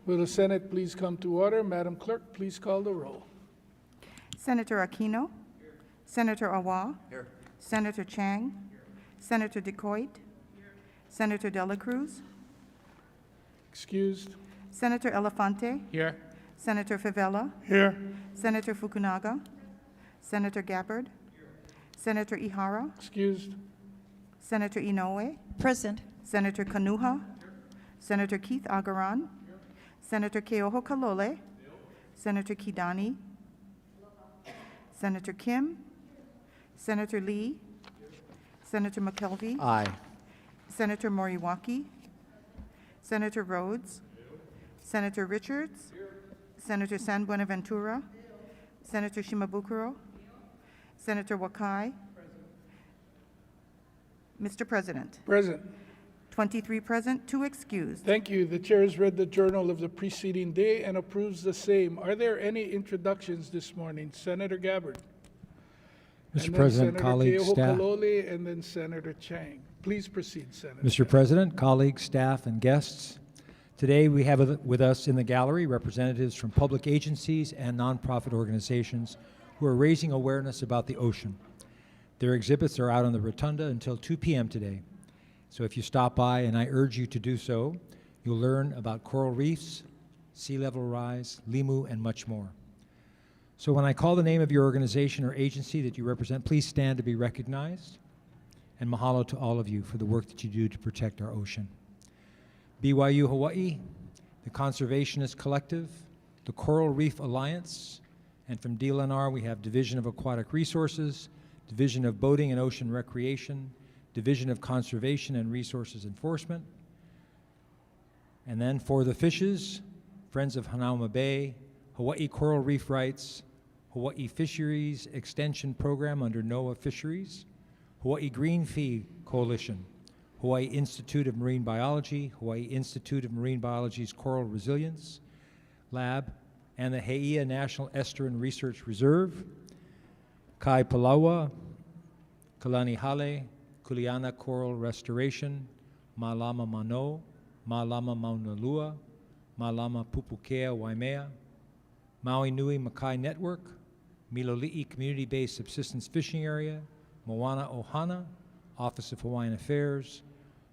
Will the Senate please come to order? Madam Clerk, please call the roll. Senator Aquino. Senator Awa. Here. Senator Chang. Senator DeCoit. Senator Dela Cruz. Excused. Senator Elefante. Here. Senator Favela. Here. Senator Fukunaga. Senator Gabbard. Senator Ihara. Excused. Senator Inoue. Present. Senator Kanuha. Senator Keith Agaran. Senator Keoho Kalole. Senator Kidani. Senator Kim. Senator Lee. Senator McKelvey. Aye. Senator Moriwaki. Senator Rhodes. Senator Richards. Senator San Buenaventura. Senator Shimabukuro. Senator Wakai. Mr. President, Present. 23 present, 2 excused. Thank you. The chair has read the journal of the preceding day and approves the same. Are there any introductions this morning? Senator Gabbard. Mr. And then President, Senator colleagues, Keoho staff. Kalole, and then Senator Chang. Please proceed, Senator. Mr. President, colleagues, staff, and guests, today we have with us in the gallery representatives from public agencies and nonprofit organizations who are raising awareness about the ocean. Their exhibits are out on the rotunda until 2 p.m. today. So if you stop by, and I urge you to do so, you'll learn about coral reefs, sea level rise, limu, and much more. So when I call the name of your organization or agency that you represent, please stand to be recognized. And mahalo to all of you for the work that you do to protect our ocean. BYU Hawaii, the Conservationist Collective, the Coral Reef Alliance, and from DLNR we have Division of Aquatic Resources, Division of Boating and Ocean Recreation, Division of Conservation and Resources Enforcement. And then for the fishes, Friends of Hanauma Bay, Hawaii Coral Reef Rights, Hawaii Fisheries Extension Program under NOAA Fisheries, Hawaii Green Fee Coalition, Hawaii Institute of Marine Biology, Hawaii Institute of Marine Biology's Coral Resilience Lab, and the Heia National Estuarine Research Reserve, Kai Palawa, Kalani Hale, Kuleana Coral Restoration, Malama Mano, Malama Maunalua, Malama Pupukea Waimea, Maui Nui Makai Network, Miloli'i Community-Based Subsistence Fishing Area, Moana Ohana, Office of Hawaiian Affairs,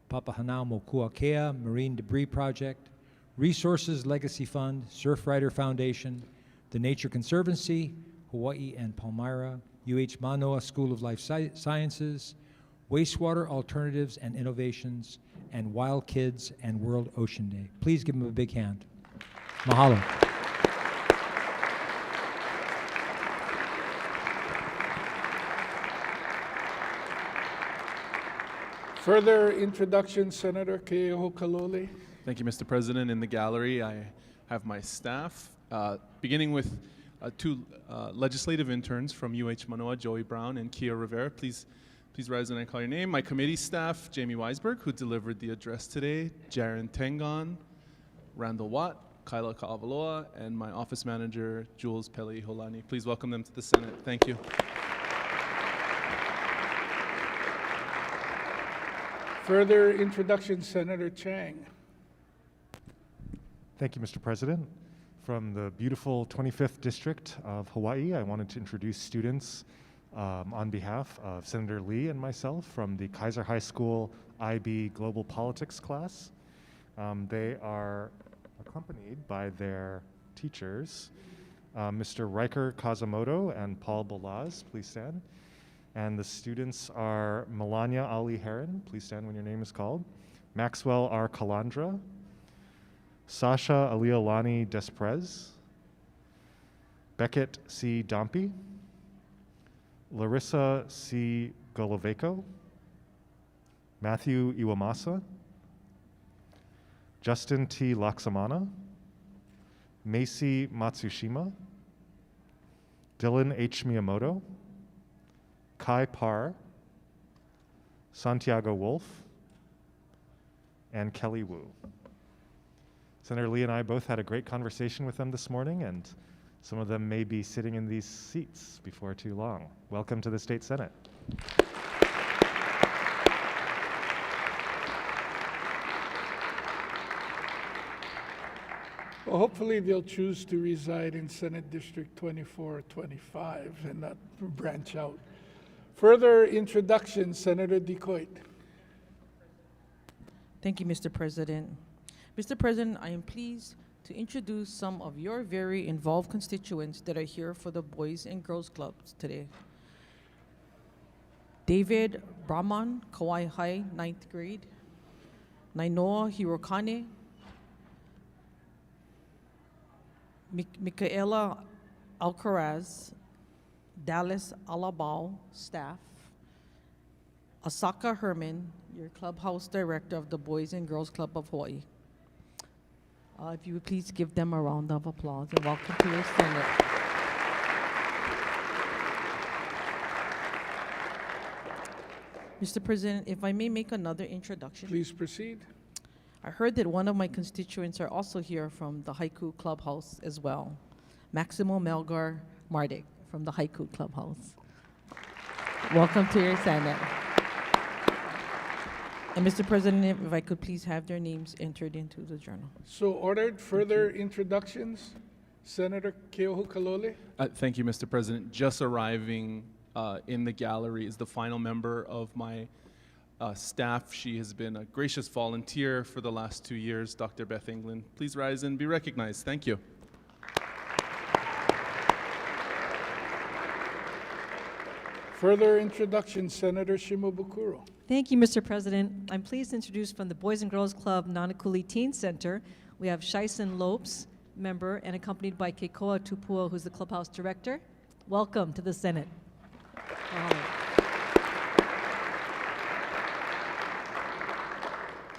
Papahanao Mokuakea Marine Debris Project, Resources Legacy Fund, Surfrider Foundation, the Nature Conservancy, Hawaii and Palmyra, UH Manoa School of Life Sciences, Wastewater Alternatives and Innovations, and Wild Kids and World Ocean Day. Please give them a big hand. Mahalo. Further introduction, Senator Keoho Kalole. Thank you, Mr. President. In the gallery, I have my staff, beginning with 2 legislative interns from UH Manoa, Joey Brown and Kia Rivera. Please rise when I call your name. My committee staff, Jamie Weisberg, who delivered the address today, Jaren Tengon, Randall Watt, Kaila Ka'avaloa, and my office manager, Jules Peli Holani. Please welcome them to the Senate. Thank you. Further introduction, Senator Chang. Thank you, Mr. President. From the beautiful 25th District of Hawaii, I wanted to introduce students on behalf of Senator Lee and myself from the Kaiser High School IB Global Politics class. They are accompanied by their teachers, Mr. Riker Kazamoto and Paul Bolaz, please stand. And the students are Melania Ali Heron, please stand when your name is called, Maxwell R. Calandra, Sasha Aliolani Desprez, Beckett C. Dompe, Larissa C. Goloveco, Matthew Iwamasa, Justin T. Laksamana, Macy Matsushima, Dylan H. Miyamoto, Kai Parr, Santiago Wolf, and Kelly Wu. Senator Lee and I both had a great conversation with them this morning, and some of them may be sitting in these seats before too long. Welcome to the State Senate. Well, hopefully they'll choose to reside in Senate District 24 or 25 and not branch out. Further introduction, Senator Decoit. Thank you, Mr. President. Mr. President, I am pleased to introduce some of your very involved constituents that are here for the Boys and Girls Clubs today. David Brahman, Kauai High, 9th grade. Nainoa Hirokane. Michaela Alcaraz, Dallas Alabao staff. Asaka Herman, your clubhouse director of the Boys and Girls Club of Hawaii. If you would please give them a round of applause and welcome to your Senate. Mr. President, if I may make another introduction. Please proceed. I heard that one of my constituents are also here from the Haiku Clubhouse as well. Maximo Melgar Mardik from the Haiku Clubhouse. Welcome to your Senate. And Mr. President, if I could please have their names entered into the journal. So ordered. Further introductions, Senator Keohu Kalole. Thank you, Mr. President. Just arriving in the gallery is the final member of my staff. She has been a gracious volunteer for the last 2 years, Dr. Beth England. Please rise and be recognized. Thank you. Further introduction, Senator Shimabukuro. Thank you, Mr. President. I'm pleased to introduce from the Boys and Girls Club Nanakuli Teen Center, we have Shaison Lopes, member, and accompanied by Keikoa Tupua, who's the clubhouse director. Welcome to the Senate.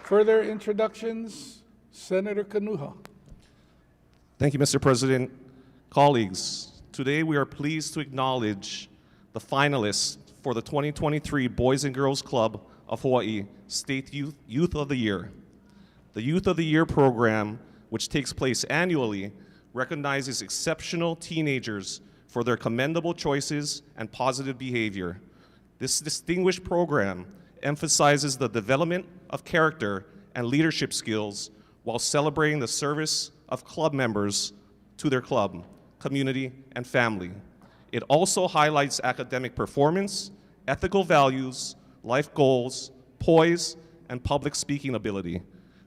Further introductions, Senator Kanuha. Thank you, Mr. President. Colleagues, today we are pleased to acknowledge the finalists for the 2023 Boys and Girls Club of Hawaii State Youth of the Year. The Youth of the Year program, which takes place annually, recognizes exceptional teenagers for their commendable choices and positive behavior. This distinguished program emphasizes the development of character and leadership skills while celebrating the service of club members to their club, community, and family. It also highlights academic performance, ethical values, life goals, poise, and public speaking ability.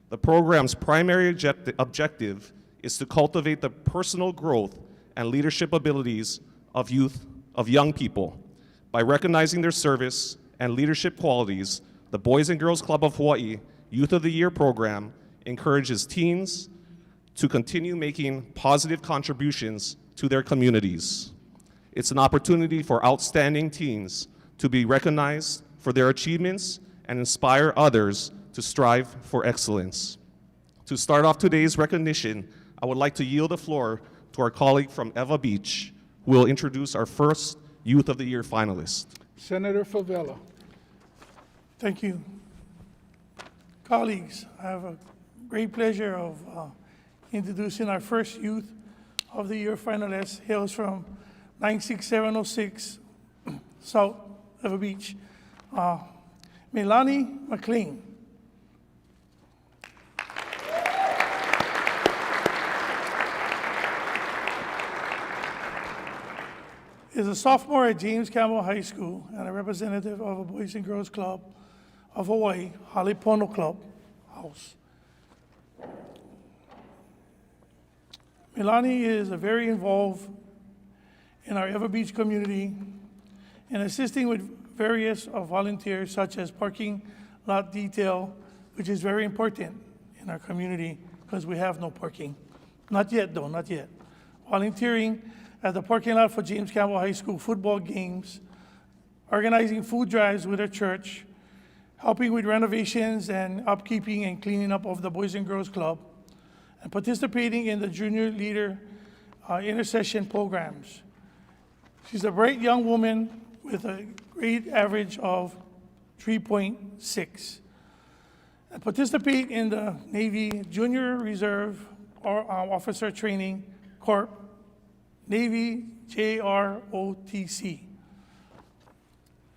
The program's primary objective is to cultivate the personal growth and leadership abilities of young people. By recognizing their service and leadership qualities, the Boys and Girls Club of Hawaii Youth of the Year program encourages teens to continue making positive contributions to their communities. It's an opportunity for outstanding teens to be recognized for their achievements and inspire others to strive for excellence. To start off today's recognition, I would like to yield the floor to our colleague from Eva Beach, who will introduce our first Youth of the Year finalist. Senator Favela. Thank you. Colleagues, I have a great pleasure of introducing our first Youth of the Year finalist, hails from 96706 South Eva Beach, Melanie McLean. Is a sophomore at James Campbell High School and a representative of a Boys and Girls Club of Hawaii, Halepono Club House. Melanie is very involved in our Eva Beach community and assisting with various volunteers such as parking lot detail, which is very important in our community because we have no parking. Not yet though, not yet. Volunteering at the parking lot for James Campbell High School football games, organizing food drives with our church, helping with renovations and upkeeping and cleaning up of the Boys and Girls Club, and participating in the junior leader intercession programs. She's a bright young woman with a grade average of 3.6. And participate in the Navy Junior Reserve Officer Training Corps, Navy JROTC.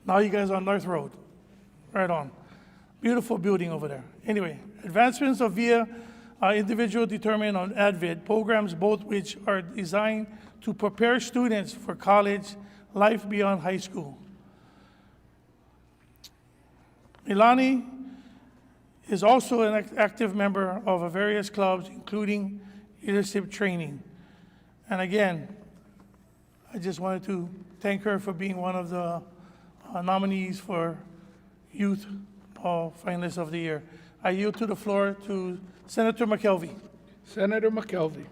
Now you guys are on North Road. Right on. Beautiful building over there. Anyway, advancements of via individual determined on ADVID, programs both which are designed to prepare students for college, life beyond high school. Milani is also an active member of various clubs, including leadership training. And again, I just wanted to thank her for being one of the nominees for Youth Finalist of the Year. I yield to the floor to Senator McKelvey. Senator McKelvey.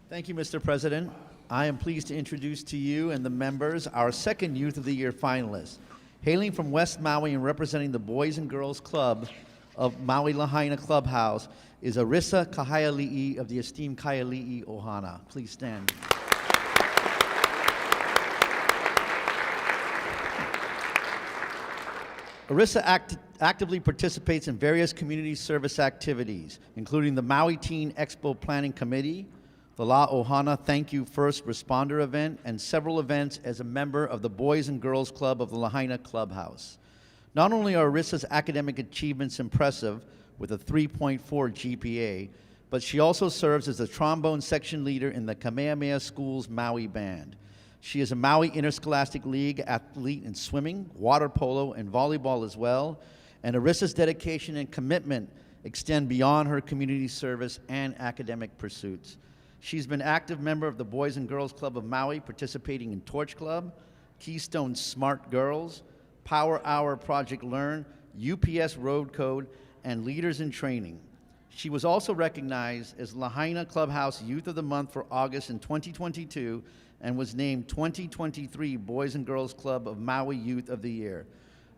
Thank you, Mr. President. I am pleased to introduce to you and the members our second Youth of the Year finalist. Hailing from West Maui and representing the Boys and Girls Club of Maui Lahaina Clubhouse is Arissa Kahaiali'i of the esteemed Kaiali'i Ohana. Please stand. Arissa actively participates in various community service activities, including the Maui Teen Expo Planning Committee, the La Ohana Thank You First Responder event, and several events as a member of the Boys and Girls Club of the Lahaina Clubhouse. Not only are Arissa's academic achievements impressive with a 3.4 GPA, but she also serves as the trombone section leader in the Kamehameha School's Maui Band. She is a Maui Interscholastic League athlete in swimming, water polo, and volleyball as well, and Arissa's dedication and commitment extend beyond her community service and academic pursuits. She's been an active member of the Boys and Girls Club of Maui, participating in Torch Club, Keystone Smart Girls, Power Hour Project Learn, UPS Road Code, and Leaders in Training. She was also recognized as Lahaina Clubhouse Youth of the Month for August in 2022 and was named 2023 Boys and Girls Club of Maui Youth of the Year.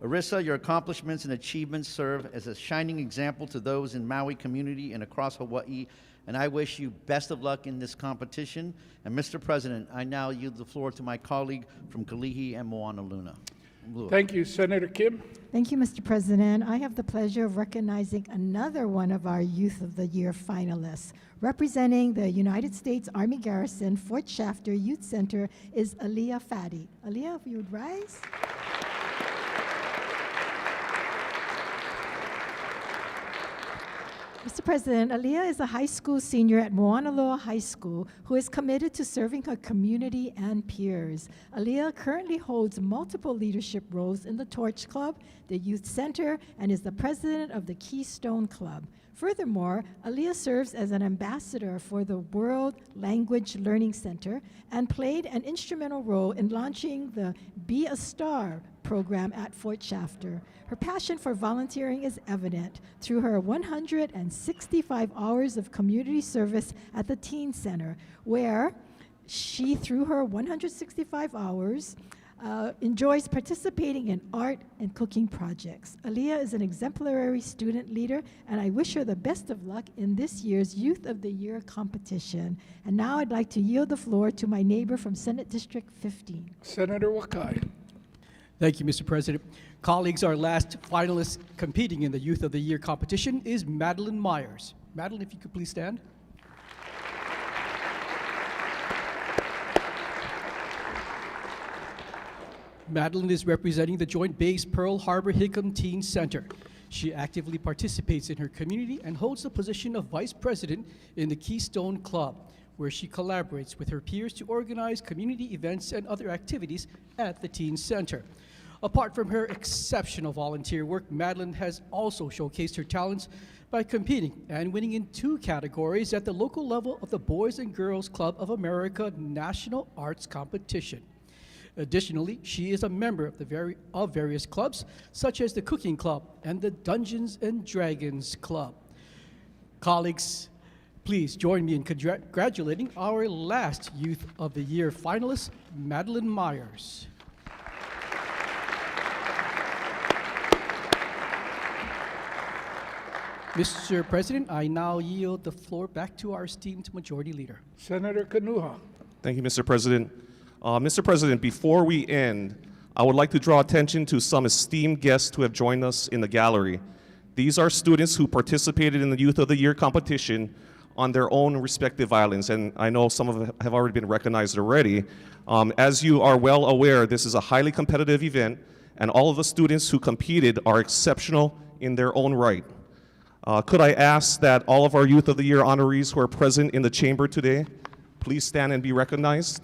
Arissa, your accomplishments and achievements serve as a shining example to those in Maui community and across Hawaii, and I wish you best of luck in this competition. And Mr. President, I now yield the floor to my colleague from Kalihi and Moana Luna. Thank you, Senator Kim. Thank you, Mr. President. I have the pleasure of recognizing another one of our Youth of the Year finalists. Representing the United States Army Garrison Fort Shafter Youth Center is Aaliyah Fadi. Aaliyah, if you would rise. Mr. President, Aaliyah is a high school senior at Moana Loa High School who is committed to serving her community and peers. Aaliyah currently holds multiple leadership roles in the Torch Club, the Youth Center, and is the president of the Keystone Club. Furthermore, Aaliyah serves as an ambassador for the World Language Learning Center and played an instrumental role in launching the Be a Star program at Fort Shafter. Her passion for volunteering is evident through her 165 hours of community service at the Teen Center, where she, through her 165 hours, enjoys participating in art and cooking projects. Aaliyah is an exemplary student leader, and I wish her the best of luck in this year's Youth of the Year competition. And now I'd like to yield the floor to my neighbor from Senate District 15. Senator Wakai. Thank you, Mr. President. Colleagues, our last finalist competing in the Youth of the Year competition is Madeline Myers. Madeline, if you could please stand. Madeline is representing the Joint Base Pearl Harbor Hickam Teen Center. She actively participates in her community and holds the position of Vice President in the Keystone Club, where she collaborates with her peers to organize community events and other activities at the Teen Center. Apart from her exceptional volunteer work, Madeline has also showcased her talents by competing and winning in 2 categories at the local level of the Boys and Girls Club of America National Arts Competition. Additionally, she is a member of various clubs, such as the Cooking Club and the Dungeons and Dragons Club. Colleagues, please join me in congratulating our last Youth of the Year finalist, Madeline Myers. Mr. President, I now yield the floor back to our esteemed Majority Leader. Senator Kanuha. Thank you, Mr. President. Mr. President, before we end, I would like to draw attention to some esteemed guests who have joined us in the gallery. These are students who participated in the Youth of the Year competition on their own respective islands, and I know some of them have already been recognized already. As you are well aware, this is a highly competitive event, and all of the students who competed are exceptional in their own right. Could I ask that all of our Youth of the Year honorees who are present in the chamber today, please stand and be recognized.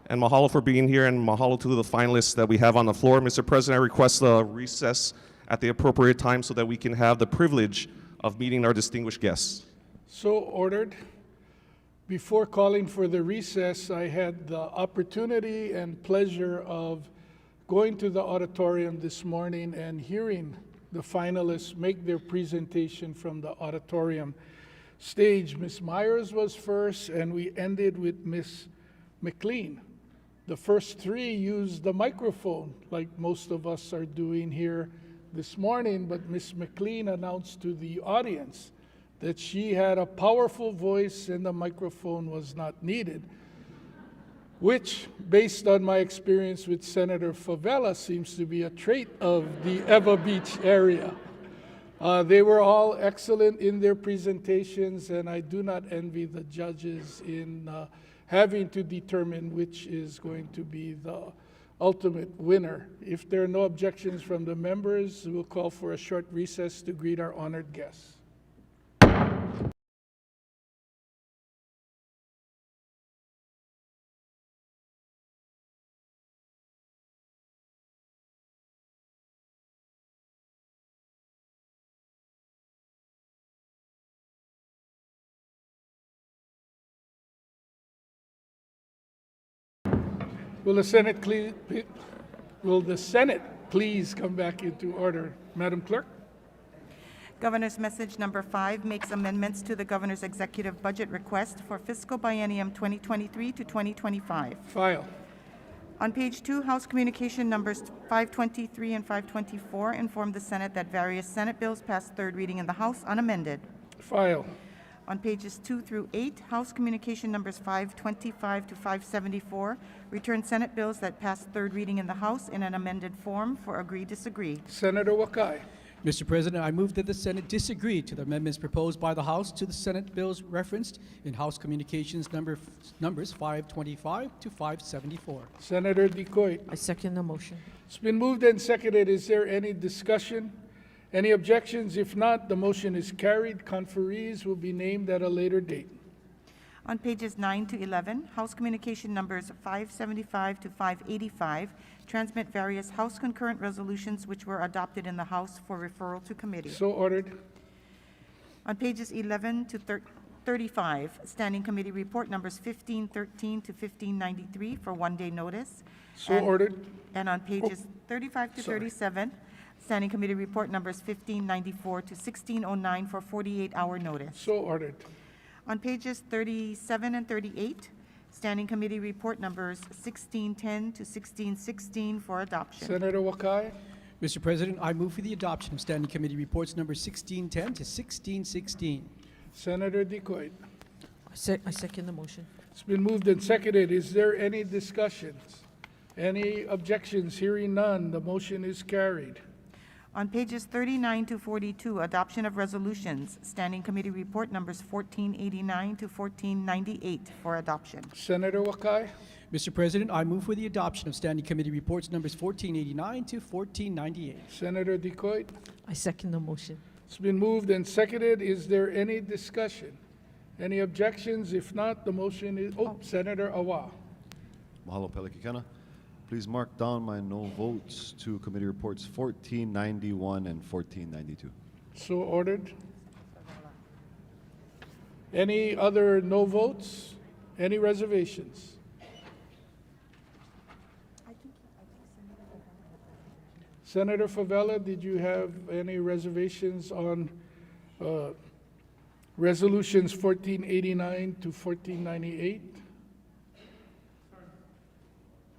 And mahalo for being here, and mahalo to the finalists that we have on the floor. Mr. President, I request a recess at the appropriate time so that we can have the privilege of meeting our distinguished guests. So ordered. Before calling for the recess, I had the opportunity and pleasure of going to the auditorium this morning and hearing the finalists make their presentation from the auditorium stage. Ms. Myers was first, and we ended with Ms. McLean. The first three used the microphone, like most of us are doing here this morning, but Ms. McLean announced to the audience that she had a powerful voice and the microphone was not needed, which, based on my experience with Senator Favela, seems to be a trait of the Eva Beach area. They were all excellent in their presentations, and I do not envy the judges in having to determine which is going to be the ultimate winner. If there are no objections from the members, we'll call for a short recess to greet our honored guests. Will the Senate please come back into order? Madam Clerk? Governor's message number 5 makes amendments to the governor's executive budget request for fiscal biennium 2023 to 2025. File. On page 2, House Communication numbers 523 and 524 inform the Senate that various Senate bills passed third reading in the House unamended. File. On pages 2 through 8, House Communication numbers 525 to 574 return Senate bills that passed third reading in the House in an amended form for agree-disagree. Senator Wakai. Mr. President, I move that the Senate disagree to the amendments proposed by the House to the Senate bills referenced in House Communications numbers 525 to 574. Senator Decoit. I second the motion. It's been moved and seconded. Is there any discussion? Any objections? If not, the motion is carried. Conferees will be named at a later date. On pages 9 to 11, House Communication numbers 575 to 585 transmit various House concurrent resolutions which were adopted in the House for referral to committee. So ordered. On pages 11 to 35, Standing Committee Report numbers 1513 to 1593 for one-day notice. So ordered. And on pages 35 to Sorry. 37, Standing Committee Report numbers 1594 to 1609 for 48-hour notice. So ordered. On pages 37 and 38, Standing Committee Report numbers 1610 to 1616 for adoption. Senator Wakai. Mr. President, I move for the adoption of Standing Committee Reports number 1610 to 1616. Senator Decoit. I second the motion. It's been moved and seconded. Is there any discussions? Any objections? Hearing none, the motion is carried. On pages 39 to 42, adoption of resolutions, Standing Committee Report numbers 1489 to 1498 for adoption. Senator Wakai. Mr. President, I move for the adoption of Standing Committee Reports numbers 1489 to 1498. Senator Decoit. I second the motion. It's been moved and seconded. Is there any discussion? Any objections? If not, the motion is, Senator Awa. Mahalo Pelekikana. Please mark down my no votes to committee reports 1491 and 1492. So ordered. Any other no votes? Any reservations? Senator Favela, did you have any reservations on resolutions 1489 to 1498?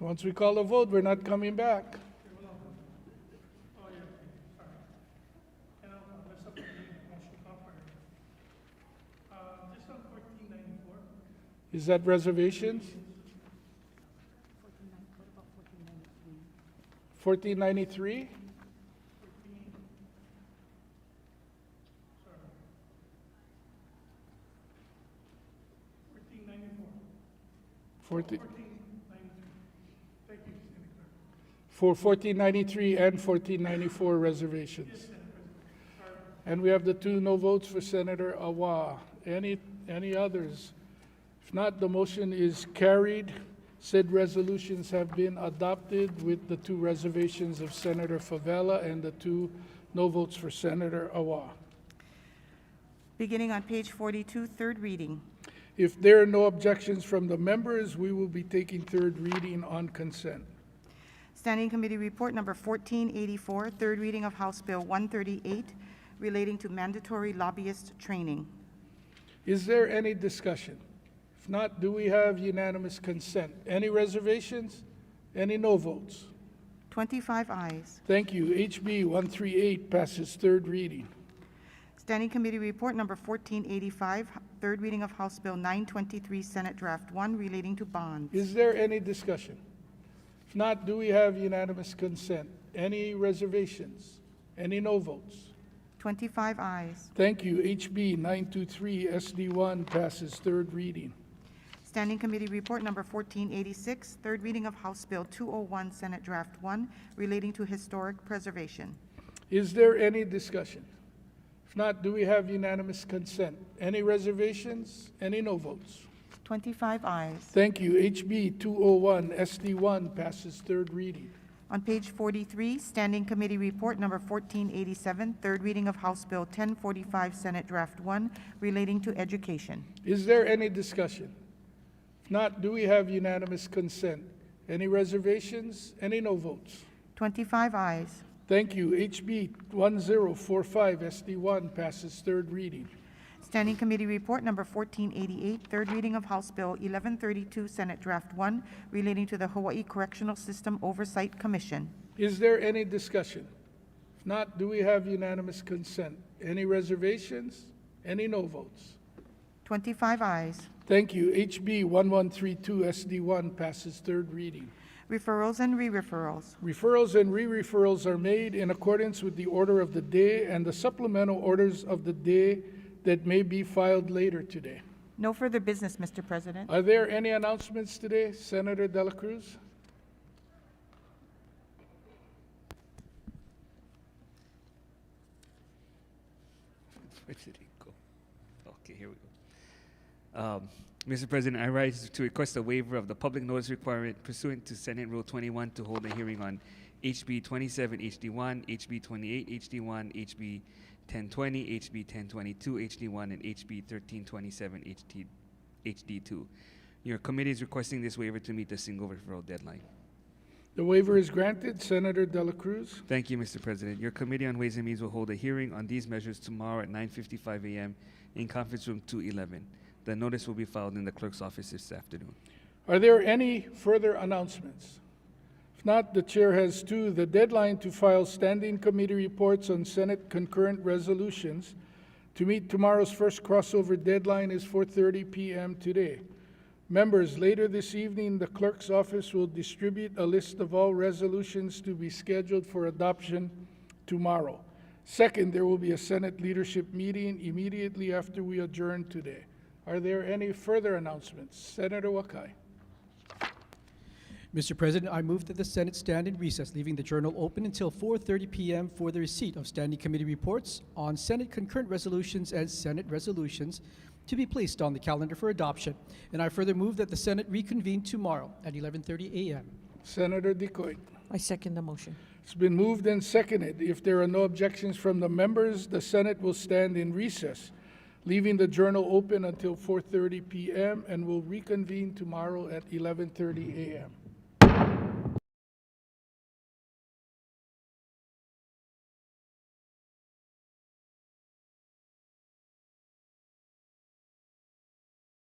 Once we call a vote, we're not coming back. Is that reservations? 1493? 14 for 1493 and 1494 reservations. And we have the two no votes for Senator Awa. Any others? If not, the motion is carried. Said resolutions have been adopted with the two reservations of Senator Favela and the two no votes for Senator Awa. Beginning on page 42, third reading. If there are no objections from the members, we will be taking third reading on consent. Standing Committee Report Number 1484, third reading of House Bill 138, relating to mandatory lobbyist training. Is there any discussion? If not, do we have unanimous consent? Any reservations? Any no votes? 25 ayes. Thank you. HB 138 passes third reading. Standing Committee Report Number 1485, third reading of House Bill 923, Senate Draft 1, relating to bonds. Is there any discussion? If not, do we have unanimous consent? Any reservations? Any no votes? 25 ayes. Thank you. HB 923 SD1 passes third reading. Standing Committee Report Number 1486, third reading of House Bill 201, Senate Draft 1, relating to historic preservation. Is there any discussion? If not, do we have unanimous consent? Any reservations? Any no votes? 25 ayes. Thank you. HB 201 SD1 passes third reading. On page 43, Standing Committee Report Number 1487, third reading of House Bill 1045, Senate Draft 1, relating to education. Is there any discussion? If not, do we have unanimous consent? Any reservations? Any no votes? 25 ayes. Thank you. HB 1045 SD1 passes third reading. Standing Committee Report Number 1488, third reading of House Bill 1132, Senate Draft 1, relating to the Hawaii Correctional System Oversight Commission. Is there any discussion? If not, do we have unanimous consent? Any reservations? Any no votes? 25 ayes. Thank you. HB 1132 SD1 passes third reading. Referrals and re-referrals. Referrals and re-referrals are made in accordance with the order of the day and the supplemental orders of the day that may be filed later today. No further business, Mr. President. Are there any announcements today? Senator De La Cruz? Where did it go? Okay, here we go. Mr. President, I rise to request a waiver of the public notice requirement pursuant to Senate Rule 21 to hold a hearing on HB 27 HD1, HB 28 HD1, HB 1020, HB 1022 HD1, and HB 1327 HD2. Your committee is requesting this waiver to meet the single referral deadline. The waiver is granted. Senator De La Cruz? Thank you, Mr. President. Your Committee on Ways and Means will hold a hearing on these measures tomorrow at 9:55 a.m. in Conference Room 211. The notice will be filed in the clerk's office this afternoon. Are there any further announcements? If not, the chair has two. The deadline to file standing committee reports on Senate concurrent resolutions to meet tomorrow's first crossover deadline is 4:30 p.m. today. Members, later this evening, the clerk's office will distribute a list of all resolutions to be scheduled for adoption tomorrow. Second, there will be a Senate leadership meeting immediately after we adjourn today. Are there any further announcements? Senator Wakai. Mr. President, I move that the Senate stand in recess, leaving the journal open until 4:30 p.m. for the receipt of standing committee reports on Senate concurrent resolutions and Senate resolutions to be placed on the calendar for adoption. And I further move that the Senate reconvene tomorrow at 11:30 a.m. Senator Decoit. I second the motion. It's been moved and seconded. If there are no objections from the members, the Senate will stand in recess, leaving the journal open until 4:30 p.m. and will reconvene tomorrow at 11:30 a.m.